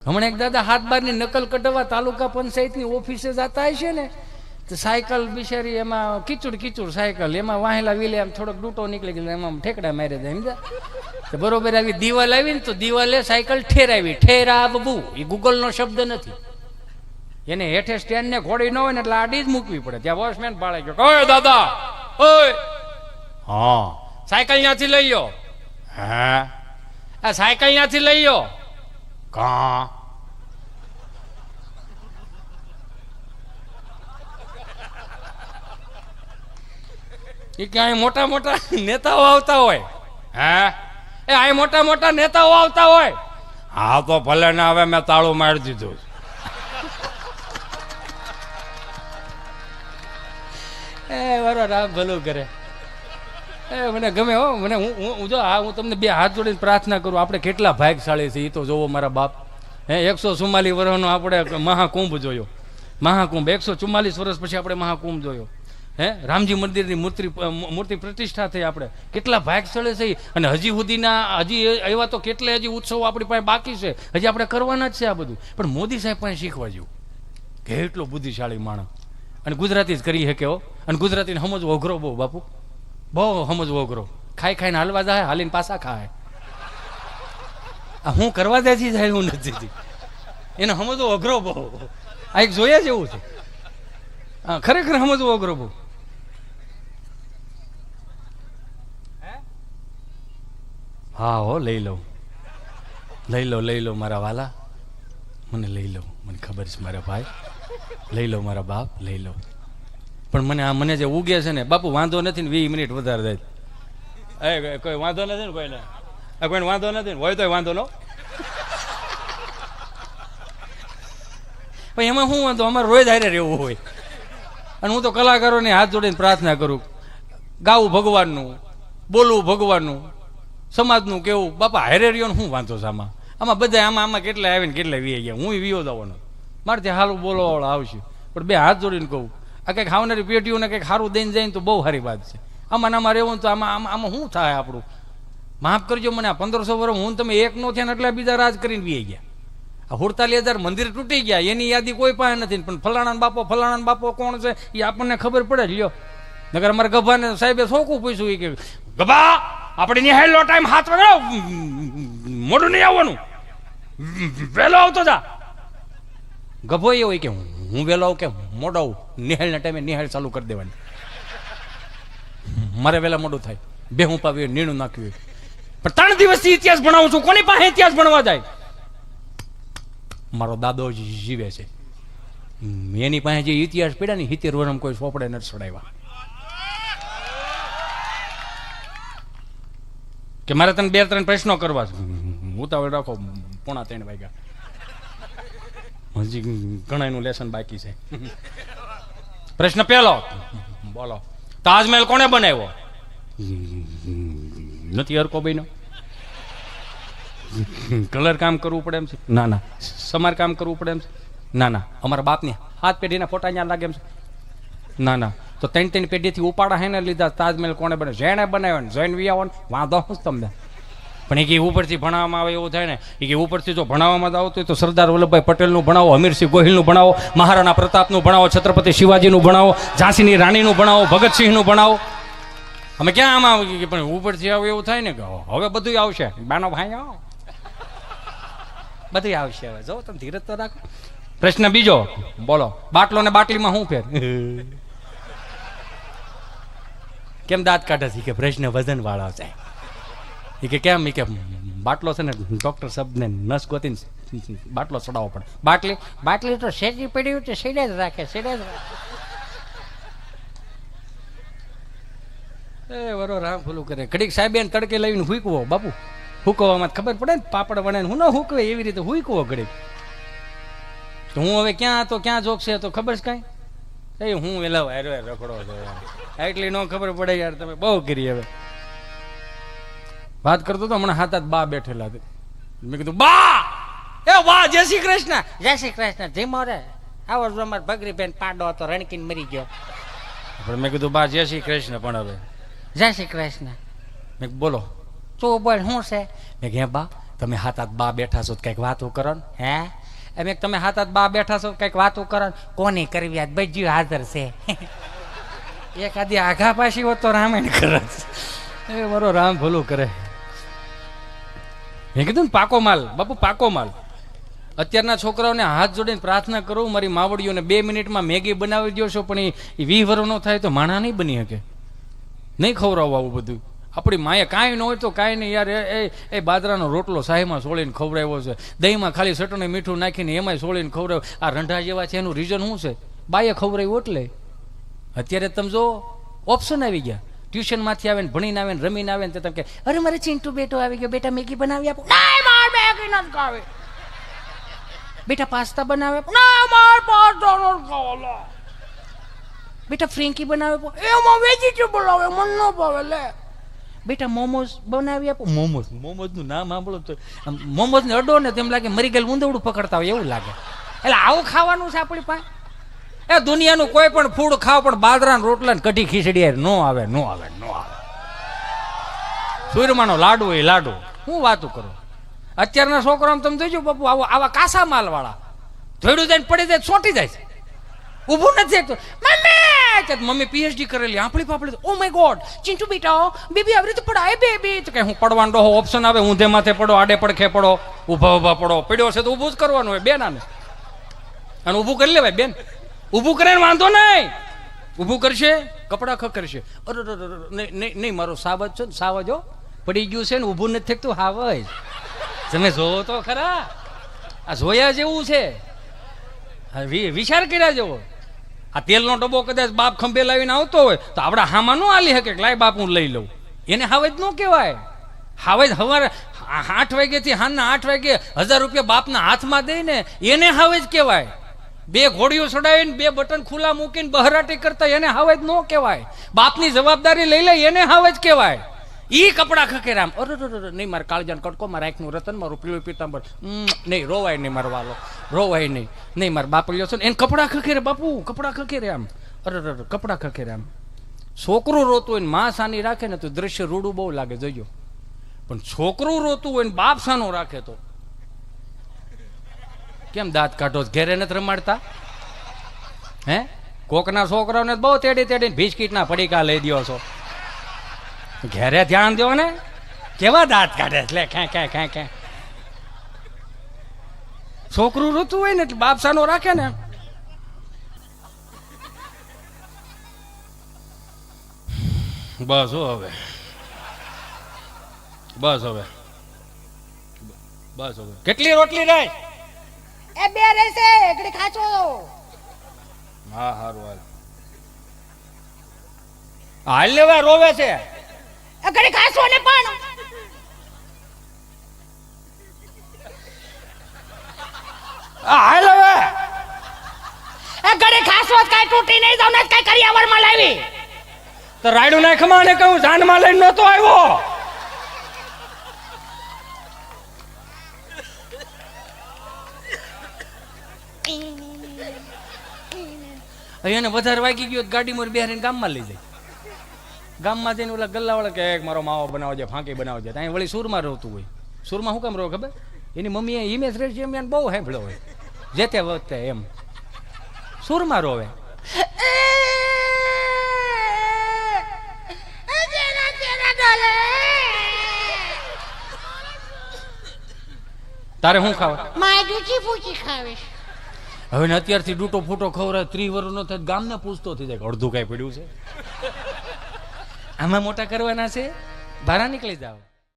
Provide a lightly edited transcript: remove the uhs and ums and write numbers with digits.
હમણાં એક દાદા હાથ બારની નકલ કઢાવવા તાલુકા પંચાયતની ઓફિસે જતા હશે ને, તો સાયકલ બિચારી એમાં કીચુડ સાયકલ એમાં વાહેલા વિલે આમ થોડોક ડૂટો નીકળી ગયો, એમાં ઠેકડા મારી દે સમજા. તો બરોબર આવી દિવાલ આવી ને તો દિવાલે સાયકલ ઠેરાવી. ઠેરાવવું એ ગૂગલનો શબ્દ નથી. એને હેઠે સ્ટેન્ડ ને ઘોડી ન હોય ને એટલે આડી જ મૂકવી પડે. ત્યાં વોચમેન પાળે ગયો, ઓય દાદા ઓય, હા સાયકલ ત્યાંથી લઈ લો. હા આ સાયકલ ત્યાંથી લઈ લો. કા એ ક્યાંય મોટા મોટા નેતાઓ આવતા હોય. હા એ અહીં મોટા મોટા નેતાઓ આવતા હોય. હા તો ભલે ને, હવે મેં તાળું મારી દીધું. એ બરો રામ ભલું કરે. એ મને ગમે હો, મને હું જો હા હું તમને બે હાથ જોડીને પ્રાર્થના કરું. આપણે કેટલા ભાગ્યશાળી છે એ તો જોવો મારા બાપ. 144 વર્ષનો આપણે મહાકુંભ જોયો. મહાકુંભ 144 વર્ષ પછી આપણે મહાકુંભ જોયો. રામજી મંદિરની મૂર્તિ પ્રતિષ્ઠા થઈ. આપણે કેટલા ભાગ્યશાળી છે. અને હજી સુધીના હજી એવા તો કેટલા હજી ઉત્સવો આપણી પાસે બાકી છે. હજી આપણે કરવાના જ છે આ બધું. પણ મોદી સાહેબ પાસે શીખવા જેવું. કેટલો બુદ્ધિશાળી માણસ. અને ગુજરાતી જ કરી શકે હો. અને ગુજરાતીને સમજવો અઘરો બહુ બાપુ, બહુ સમજવો અઘરો. ખાઈને હાલવા જાય, હાલીને પાછા ખાય. આ હું કરવા દેતી જાય હું નથી. એને સમજવો અઘરો બહુ. આ એક જોયા જેવું છે. હા ખરેખર સમજવો અઘરો બહુ. હા હો લઈ લો મારા વાલા, મને લઈ લો. મને ખબર છે મારા ભાઈ, લઈ લો મારા બાપ, લઈ લો. પણ મને જે ઉગે છે ને બાપુ, વાંધો નથી ને 20 મિનિટ વધારે જાય. કોઈ વાંધો નથી ને કોઈને વાંધો નથી ને હોય તો વાંધો નો. પણ એમાં શું વાંધો, અમારે રોજ હારે રહેવું હોય. અને હું તો કલાકારોને હાથ જોડીને પ્રાર્થના કરું, ગાવું ભગવાનનું, બોલવું ભગવાનનું, સમાજનું કેવું. બાપા હારે રહ્યો શું વાંધો છે આમાં બધા આમાં કેટલા આવીને કેટલા વી ગયા. હું વિયો જવાનો, મારે ત્યાં હાલું બોલવાવાળા આવશે. પણ બે હાથ જોડીને કહું, આ કંઈક ખાવનારી પેટીઓને કંઈક સારું દઈને જાય ને તો બહુ સારી વાત છે. આમાં રહેવું તો આમાં શું થાય આપણું. માફ કરજો મને, આ 1500 વર્ષ હું તમે એક નો થયા ને એટલે બીજા રાજ કરીને વી ગયા. આ 47,000 મંદિર તૂટી ગયા, એની યાદી કોઈ પાસે નથી. પણ ફલાણા બાપો કોણ છે એ આપણને ખબર પડે. લ્યો નગર અમારે ગભાને સાહેબે શોખું પૂછ્યું, એ કે ગભા આપણે નિહાળેલો ટાઈમ 7 વાગે મોડું નહીં આવવાનું, વહેલો આવતો જા. ગભો એ હોય કે હું વહેલો આવું કે મોડો આવું, નિહાળના ટાઈમે નિહાળ ચાલુ કરી દેવાની. મારે વહેલા મોડું થાય, બે હું પાવી નીણું નાખ્યું. પણ 3 દિવસથી ઇતિહાસ ભણાવું છું. કોની પાસે ઇતિહાસ ભણવા જાય? મારો દાદો જીવે છે, એની પાસે જે ઇતિહાસ પડ્યા ને 70 વર્ષ કોઈ સોપડે નથી ચડાવ્યા. કે મારે તને 2-3 પ્રશ્નો કરવા છે. ઉતાવળ રાખો, 2:45 વાગ્યા, હજી ઘણા એનું લેસન બાકી છે. પ્રશ્ન પહેલો, બોલો, તાજમહેલ કોને બનાવ્યો? નથી હરકો ભાઈનો. કલર કામ કરવું પડે એમ છે? ના. સમાર કામ કરવું પડે એમ છે? ના. અમારા બાપની 7 પેઢીના ફોટા ત્યાં લાગે એમ છે? ના. તો 3 પેઢીથી ઉપાડા હે ને લીધા. તાજમહેલ કોને બનાવ્યો? જેને બનાવ્યો ને જૈન વિયાવો વાંધો શું તમને? પણ એ કે ઉપરથી ભણાવવામાં આવે એવું થાય ને. એ કે ઉપરથી જો ભણાવવામાં આવતું હોય તો સરદાર વલ્લભભાઈ પટેલનું ભણાવો, અમીરસિંહ ગોહિલનું ભણાવો, મહારાણા પ્રતાપનું ભણાવો, છત્રપતિ શિવાજીનું ભણાવો, ઝાંસીની રાણીનું ભણાવો, ભગતસિંહનું ભણાવો. અમે ક્યાં આમાં આવી? પણ ઉપરથી આવે એવું થાય ને કે હવે બધું આવશે. બાનો ભાઈ આવો, બધું આવશે. હવે જો તમે ધીરજ તો રાખો. પ્રશ્ન બીજો, બોલો, બાટલો ને બાટલીમાં શું ફેર? કેમ દાંત કાઢે છે? કે પ્રશ્ન વજન વાળા છે. એ કે કેમ? એ કે બાટલો છે ને ડોક્ટર સાહેબને નસ ગોતીને બાટલો ચડાવવો પડે. બાટલી તો શેરી પડી છે, સેડે જ રાખે. એ વરો રામ ફૂલું કરે. ઘડીક સાહેબ એને તડકે લઈને હુકવો બાપુ. હુકવામાં ખબર પડે ને, પાપડ વણે હું ન હુકવે એવી રીતે હુકવો ઘડીક. તો હું હવે ક્યાં હતો, ક્યાં જોગશે તો ખબર છે કઈ? હું વેલા રખડો છો એટલી ન ખબર પડે યાર. તમે બહુ કરી. હવે વાત કરતો તો હમણાં 7 બા બેઠેલા હતા. મેં કીધું બા, એ વાહ, જય શ્રી કૃષ્ણ. જય શ્રી કૃષ્ણ. ધીમો રે, આવો અમાર ભગરી બેન પાડો હતો, રણકીને મરી ગયો. પણ મેં કીધું બા જય શ્રી કૃષ્ણ. પણ હવે જય શ્રી કૃષ્ણ. મેં બોલો તું બોલ શું છે? મેં કે બા તમે હાથ હાથ બા બેઠા છો કંઈક વાતો કરો ને હે એમ એક તમે હાથ હાથ બા બેઠા છો કંઈક વાતો કરો ને કોની કરવી આજ બજ્યું હાજર છે એકાદી આઘા પાછી હોત તો રામાયણ કરે એ મારો રામ ભલું કરે. મેં કીધું ને પાકો માલ બાપુ પાકો માલ. અત્યારના છોકરાઓને હાથ જોડીને પ્રાર્થના કરું મારી માવડીઓને 2 મિનિટમાં મેગી બનાવી દો છો પણ એ 20 વર્ષ ન થાય તો માણા નહીં બની શકે. નહીં ખવડાવવું આવું બધું. આપણી માએ કાંઈ ન હોય તો કાંઈ નહીં યાર. એ બાજરાનો રોટલો સાહીમાં સોળીને ખવડાવ્યો છે, દહીંમાં ખાલી ચટણી મીઠું નાખીને એમાંય સોળીને ખવડાવ્યો. આ રંઢા જેવા છે એનું રીઝન શું છે? બાએ ખવડાવ્યું એટલે. અત્યારે તમે જો ઓપ્શન આવી ગયા. ટ્યુશનમાંથી આવે ને ભણીને આવે ને રમીને આવે ને તમે કે અરે મારે ચિંટુ બેટો આવી ગયો, બેટા મેગી બનાવી આપો. ના માર મેગી નથી ખાવી. બેટા પાસ્તા બનાવે આપો. ના માર પાસ્તા નથી ખાવા. બેટા ફ્રેન્કી બનાવે આપો. એમાં વેજીટેબલ આવે મન ન ભાવે લે. બેટા મોમોઝ બનાવી આપો. મોમોઝનું નામ સાંભળો તો મોમોઝને અડો ને તેમ લાગે મરી ગયેલું ઊંધવડું પકડતા હોય એવું લાગે. એટલે આવું ખાવાનું છે આપણી પાસે. એ દુનિયાનું કોઈ પણ ફૂડ ખાવ પણ બાજરાના રોટલા ને કઢી ખીચડી નો આવે. સુરમાનો લાડુ એ લાડુ. હું વાતું કરું. અત્યારના છોકરાઓ તમે જોઈજો બાપુ આવા કાસા માલ વાળા ધોઈડું જાય પડી જાય ચોંટી જાય છે. ઊભું નથી તો મમ્મી પીએચડી કરેલી આપણી પાપડી. ઓ માય ગોડ ચિંટુ બેટા બેબી આવી રીતે પડાય બેબી. તો કે હું પડવાનો ઓપ્શન આવે ઊંધે માથે પડો, આડે પડખે પડો, ઊભા પડો. પડ્યો છે તો ઊભું જ કરવાનું હોય બેન આને. અને ઊભું કરી લેવાય બેન. ઊભું કરે વાંધો નહીં. ઊભું કરશે કપડા ખકરશે. અરે નહીં મારો સાવજ છો ને સાવજો પડી ગયું છે ને ઊભું નથી થતું હાવજ. તમે જોવો તો ખરા. આ જોયા જેવું છે. વિચાર કર્યા જેવો. આ તેલનો ડબ્બો કદાચ બાપ ખંભે લાવીને આવતો હોય તો આપડા હામાં નો હાલી શકે. લાય બાપ હું લઈ લઉં. એને હાવજ નો કહેવાય. હાવજ સવારે 8 વાગ્યાથી હાંજના 8 વાગે 1000 રૂપિયા બાપના હાથમાં દઈને એને હાવજ કહેવાય. 2 ઘોડીઓ ચડાવીને 2 બટન ખુલ્લા મૂકીને બહરાટી કરતા એને હાવજ નો કહેવાય. બાપની જવાબદારી લઈ લે એને હાવજ કહેવાય. ઈ કપડા ખકેરામ. અરે નહીં મારે કાળજાન કટકો, મારા આંખનું રતન, મારું પીળું પીતાંબર. નહીં રોવાય નહીં મારો વાલો, રોવાય નહીં મારા બાપ લ્યો છે ને એને કપડા ખખેરે બાપુ. કપડા ખખેરે આમ. અરે કપડા ખખેરે આમ. છોકરું રોતું હોય ને માં સાની રાખે ને તો દ્રશ્ય રૂડું બહુ લાગે જોજો. પણ છોકરું રોતું હોય ને બાપ સાનો રાખે તો કેમ દાંત કાઢો? ઘેરે નથી રમાડતા હે? કોકના છોકરાઓને બહુ તેડીને બિસ્કીટના પડીકા લઈ દો છો. ઘેરે ધ્યાન દો ને કેવા દાંત કાઢે એટલે ક્યાં છોકરું રોતું હોય ને એટલે બાપ સાનો રાખે ને. બસ હવે કેટલી રોટલી રહી? એ 2 રહેશે એકડી ખાચો. હા હારું હાલ લેવા રોવે છે. એકડી ખાચો ને પણ હાલ હવે એકડી ખાચો કાઈ તૂટી નહીં જાવ ને કાઈ કરિયાવર માં લાવી તો રાયડું ના ખમાને કહું જાનમાં લઈને નતો આવ્યો. અહીંયા વધારે વાગી ગયો ગાડીમાં બેહારીને ગામમાં લઈ જાય. ગામમાં જઈને ઓલા ગલ્લાવાળા કે મારો માવો બનાવો છે, ફાંકી બનાવો છે. ત્યાં વળી સુરમાં રહેતું હોય. સુરમાં શું કામ રહો ખબર? એની મમ્મીએ હિમેશ રેશમિયાને બહુ સાંભળ્યો હોય જે તે વખતે એમ સુરમાં રોવે. તારે શું ખાવા? માય દૂચી ફૂચી ખાવે. હવે ને અત્યારથી ડૂટો ફૂટો ખવડાવે 30 વર્ષ નો થાય ગામને પૂછતો થઈ જાય અડધું કઈ પડ્યું છે. આમાં મોટા કરવાના છે ભાડા નીકળી જાવ.